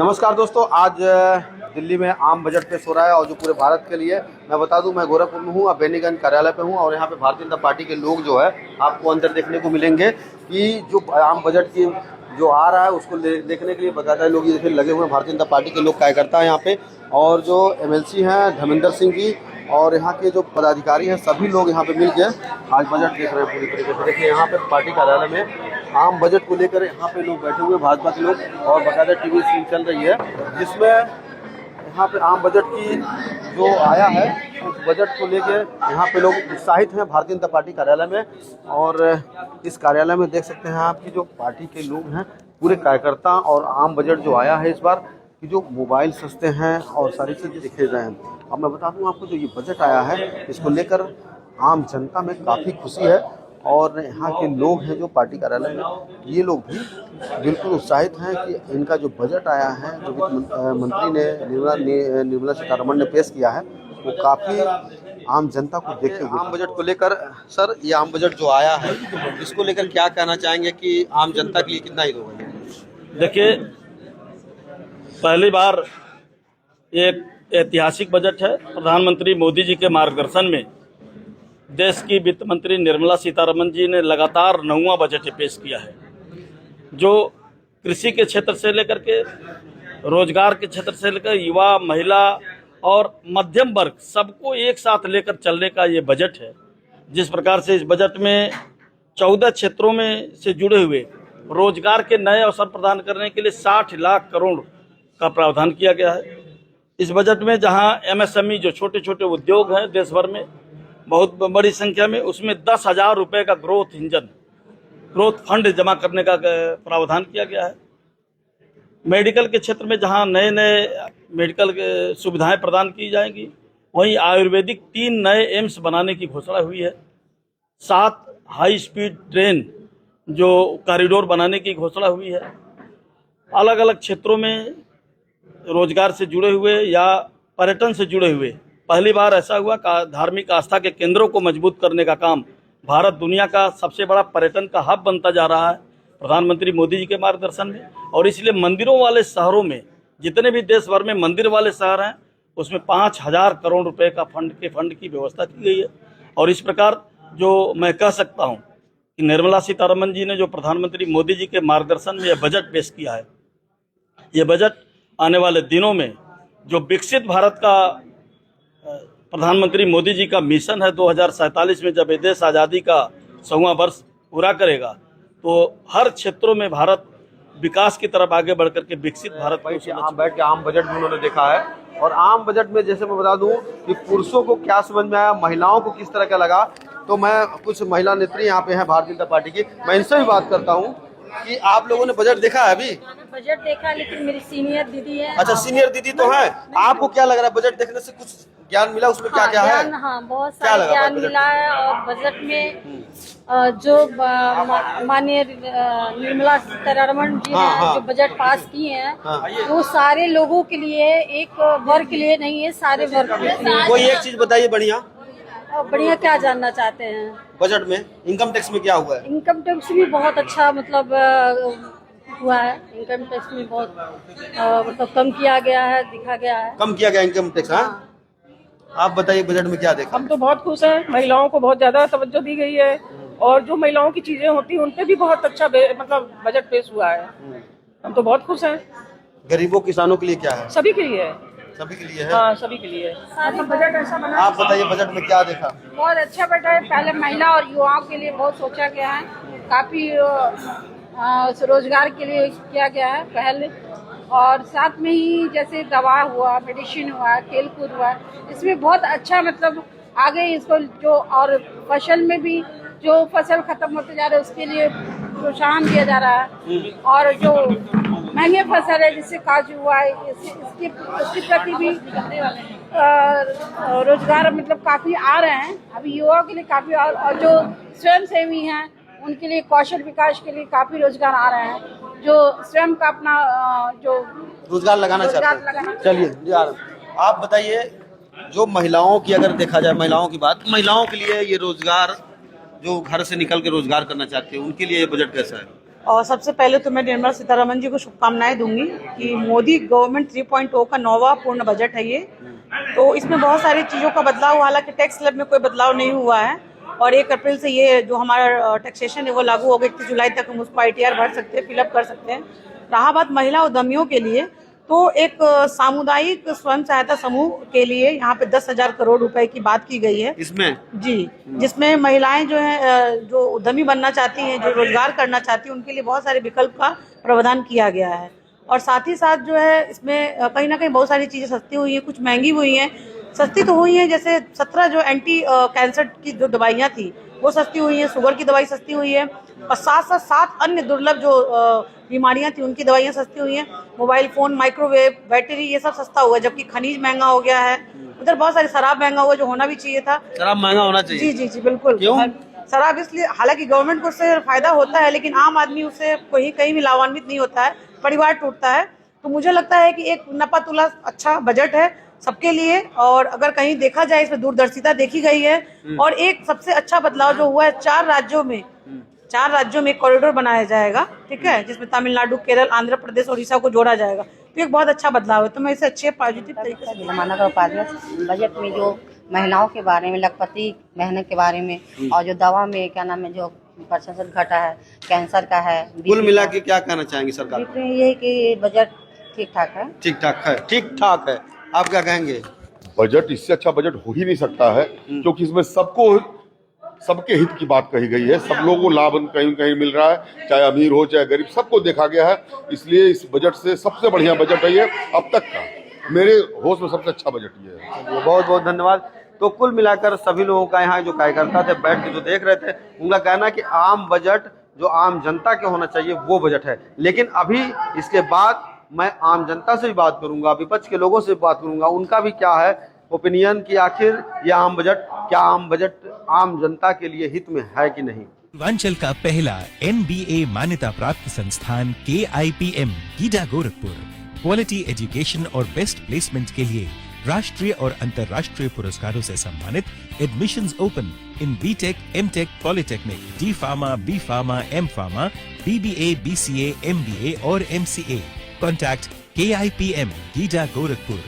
नमस्कार दोस्तों, आज दिल्ली में आम बजट पेश हो रहा है और जो पूरे भारत के लिए, मैं बता दूं मैं गोरखपुर में हूं, अब बेनीगंज कार्यालय पे हूं और यहां पे भारतीय जनता पार्टी के लोग जो है आपको अंदर देखने को मिलेंगे कि जो आम बजट की जो आ रहा है उसको देखने के लिए बाकायदा लोग ये लगे हुए हैं। भारतीय जनता पार्टी के लोग कार्यकर्ता हैं यहाँ पे और जो MLC हैं धर्मेंद्र सिंह जी और यहाँ के जो पदाधिकारी हैं सभी लोग यहाँ पे मिल के आज बजट देख रहे हैं पूरी तरीके से। देखिए यहाँ पे पार्टी कार्यालय में आम बजट को लेकर यहाँ पे लोग बैठे हुए भाजपा के लोग और बाकायदा टीवी स्क्रीन चल रही है जिसमें यहाँ पे आम बजट की जो आया है उस बजट को लेकर यहाँ पे लोग उत्साहित हैं भारतीय जनता पार्टी कार्यालय में। और इस कार्यालय में देख सकते हैं आपकी जो पार्टी के लोग हैं पूरे कार्यकर्ता और आम बजट जो आया है इस बार कि जो मोबाइल सस्ते हैं और सारी चीज़ें दिखे गए हैं। अब मैं बता दूं आपको जो ये बजट आया है इसको लेकर आम जनता में काफ़ी खुशी है और यहाँ के लोग हैं जो पार्टी कार्यालय में ये लोग भी बिल्कुल उत्साहित हैं कि इनका जो बजट आया है जो वित्त मंत्री ने निर्मला सीतारमण ने पेश किया है वो काफ़ी आम जनता को देखते हुए। आम बजट को लेकर सर, ये आम बजट जो आया है इसको लेकर क्या कहना चाहेंगे कि आम जनता के लिए कितना ही होगा? देखिए, पहली बार एक ऐतिहासिक बजट है। प्रधानमंत्री मोदी जी के मार्गदर्शन में देश की वित्त मंत्री निर्मला सीतारमण जी ने लगातार 9वां बजट पेश किया है जो कृषि के क्षेत्र से लेकर के रोजगार के क्षेत्र से लेकर युवा, महिला और मध्यम वर्ग सबको एक साथ लेकर चलने का ये बजट है। जिस प्रकार से इस बजट में 14 क्षेत्रों में से जुड़े हुए रोजगार के नए अवसर प्रदान करने के लिए 60 लाख करोड़ का प्रावधान किया गया है। इस बजट में जहां MSME जो छोटे छोटे उद्योग हैं देश भर में बहुत बड़ी संख्या में, उसमें 10,000 रुपये का ग्रोथ फंड जमा करने का प्रावधान किया गया है। मेडिकल के क्षेत्र में जहां नए नए मेडिकल सुविधाएं प्रदान की जाएंगी, वहीं आयुर्वेदिक 3 नए एम्स बनाने की घोषणा हुई है। 7 हाई स्पीड ट्रेन जो कॉरिडोर बनाने की घोषणा हुई है। अलग अलग क्षेत्रों में रोजगार से जुड़े हुए या पर्यटन से जुड़े हुए पहली बार ऐसा हुआ धार्मिक आस्था के केंद्रों को मजबूत करने का काम भारत दुनिया का सबसे बड़ा पर्यटन का हब बनता जा रहा है प्रधानमंत्री मोदी जी के मार्गदर्शन में। और इसलिए मंदिरों वाले शहरों में जितने भी देश भर में मंदिर वाले शहर हैं उसमें 5,000 करोड़ रुपए का फंड की व्यवस्था की गई है। और इस प्रकार जो मैं कह सकता हूँ कि निर्मला सीतारमण जी ने जो प्रधानमंत्री मोदी जी के मार्गदर्शन में यह बजट पेश किया है, ये बजट आने वाले दिनों में जो विकसित भारत का प्रधानमंत्री मोदी जी का मिशन है 2047 में जब ये देश आज़ादी का 100वां वर्ष पूरा करेगा तो हर क्षेत्रों में भारत विकास की तरफ आगे बढ़ करके विकसित भारत को बैठ के आम बजट भी उन्होंने देखा है। और आम बजट में जैसे मैं बता दूं कि पुरुषों को क्या समझ में आया, महिलाओं को किस तरह का लगा, तो मैं कुछ महिला नेत्री यहाँ पे हैं भारतीय जनता पार्टी की, मैं इनसे भी बात करता हूँ कि आप लोगों ने बजट देखा है? अभी बजट देखा, लेकिन मेरी सीनियर दीदी है। अच्छा, सीनियर दीदी तो है। आपको क्या लग रहा है बजट देखने से, कुछ ज्ञान मिला उसमें? क्या क्या है? हाँ, बहुत सारा ज्ञान मिला है। और बजट में जो माननीय निर्मला सीतारमण जी ने जो बजट पास किए हैं वो सारे लोगों के लिए, एक वर्ग के लिए नहीं है, सारे वर्ग के लिए। कोई एक चीज बताइए बढ़िया क्या जानना चाहते हैं बजट में? इनकम टैक्स में क्या हुआ है? इनकम टैक्स भी बहुत अच्छा मतलब हुआ है। इनकम टैक्स में बहुत मतलब कम किया गया है, दिखा गया है, कम किया गया इनकम टैक्स। हाँ, आप बताइए बजट में क्या देखा? हम तो बहुत खुश हैं। महिलाओं को बहुत ज्यादा तवज्जो दी गई है और जो महिलाओं की चीजें होती हैं उन पे भी बहुत अच्छा मतलब बजट पेश हुआ है। हम तो बहुत खुश हैं। गरीबों किसानों के लिए क्या है? सभी के लिए है। सभी के लिए है। हाँ, सभी के लिए मतलब बजट ऐसा बना। आप बताइए बजट में क्या देखा? बहुत अच्छा बजट है। पहले महिला और युवाओं के लिए बहुत सोचा गया है, काफी रोजगार के लिए किया गया है पहले। और साथ में ही जैसे दवा हुआ, मेडिसिन हुआ, खेल कूद हुआ, इसमें बहुत अच्छा मतलब आगे इसको जो, और फसल में भी जो फसल खत्म होते जा रहे हैं उसके लिए प्रोत्साहन दिया जा रहा है। और जो महंगे फसल है जैसे काजू हुआ, इसके प्रति भी रोजगार मतलब काफी आ रहे हैं अभी युवाओं के लिए काफी। और जो स्वयं सेवी हैं उनके लिए कौशल विकास के लिए काफी रोजगार आ रहे हैं, जो स्वयं का अपना जो रोजगार लगाना चाहते हैं। चलिए आप बताइए, जो महिलाओं की अगर देखा जाए, महिलाओं की बात, महिलाओं के लिए ये रोजगार जो घर से निकल के रोजगार करना चाहते हैं उनके लिए ये बजट कैसा है? और सबसे पहले तो मैं निर्मला सीतारमण जी को शुभकामनाएं दूंगी कि मोदी गवर्नमेंट 3.0 का 9वां पूर्ण बजट है ये। तो इसमें बहुत सारी चीज़ों का बदलाव हुआ, हालांकि टैक्स स्लैब में कोई बदलाव नहीं हुआ है और 1 अप्रैल से ये जो हमारा टैक्सेशन है वो लागू हो गया। 31 जुलाई तक हम उसको ITR भर सकते हैं, फिलअप कर सकते हैं। रहा बात महिला उद्यमियों के लिए, तो एक सामुदायिक स्वयं सहायता समूह के लिए यहाँ पे 10,000 करोड़ रुपए की बात की गई है इसमें जी, जिसमें महिलाएं जो है जो उद्यमी बनना चाहती हैं, जो रोजगार करना चाहती हैं, उनके लिए बहुत सारे विकल्प का प्रावधान किया गया है। और साथ ही साथ जो है इसमें कहीं ना कहीं बहुत सारी चीजें सस्ती हुई हैं, कुछ महंगी हुई हैं। सस्ती तो हुई हैं, जैसे 17 जो एंटी कैंसर की जो दवाइयाँ थी वो सस्ती हुई है, शुगर की दवाई सस्ती हुई है और साथ साथ 7 अन्य दुर्लभ जो बीमारियां थी उनकी दवाइयां सस्ती हुई हैं। मोबाइल फोन, माइक्रोवेव, बैटरी, ये सब सस्ता हुआ है, जबकि खनिज महंगा हो गया है। उधर बहुत सारी शराब महंगा हुआ जो होना भी चाहिए था। शराब महंगा होना चाहिए? जी जी जी बिल्कुल। क्यों? शराब इसलिए, हालांकि गवर्नमेंट को उससे फायदा होता है लेकिन आम आदमी उससे कहीं भी लाभान्वित नहीं होता है, परिवार टूटता है। तो मुझे लगता है कि एक नपा तुला अच्छा बजट है सबके लिए। और अगर कहीं देखा जाए इसमें दूरदर्शिता देखी गई है। और एक सबसे अच्छा बदलाव जो हुआ है, 4 राज्यों में कॉरिडोर बनाया जाएगा, ठीक है, जिसमें तमिलनाडु, केरल, आंध्र प्रदेश, उड़ीसा को जोड़ा जाएगा। तो एक बहुत अच्छा बदलाव है, तो मैं इसे अच्छे पॉजिटिव तरीके से। महानगर उपाध्यक्ष बजट में जो महिलाओं के बारे में, लखपति बहनों के बारे में और जो दवा में क्या नाम है जो प्रतिशत घटा है, कैंसर का है, कुल मिला के क्या कहना चाहेंगे सरकार? ये कि बजट ठीक ठाक है। ठीक ठाक है, ठीक ठाक है। आप क्या कहेंगे? बजट इससे अच्छा बजट हो ही नहीं सकता है, क्योंकि इसमें सबके हित की बात कही गई है। सब लोगों को लाभ कहीं कहीं मिल रहा है, चाहे अमीर हो चाहे गरीब, सबको देखा गया है। इसलिए इस बजट से सबसे बढ़िया बजट है ये अब तक का, मेरे होश में सबसे अच्छा बजट ये है। बहुत बहुत धन्यवाद। तो कुल मिलाकर सभी लोगों का यहाँ जो कार्यकर्ता थे बैठ के जो देख रहे थे, उनका कहना है कि आम बजट जो आम जनता के होना चाहिए वो बजट है। लेकिन अभी इसके बाद मैं आम जनता से भी बात करूंगा, विपक्ष के लोगों से भी बात करूंगा, उनका भी क्या है ओपिनियन कि आखिर ये आम बजट आम जनता के लिए हित में है कि नहीं। पूर्वांचल का पहला NBA मान्यता प्राप्त संस्थान KIPM GIDA Gorakhpur quality education और बेस्ट प्लेसमेंट के लिए राष्ट्रीय और अंतर्राष्ट्रीय पुरस्कारों से सम्मानित। Admissions open in BTech, MTech, Polytechnic, D Pharma, B Pharma, M Pharma, BBA, BCA, MBA और MCA। Contact KIPM GIDA Gorakhpur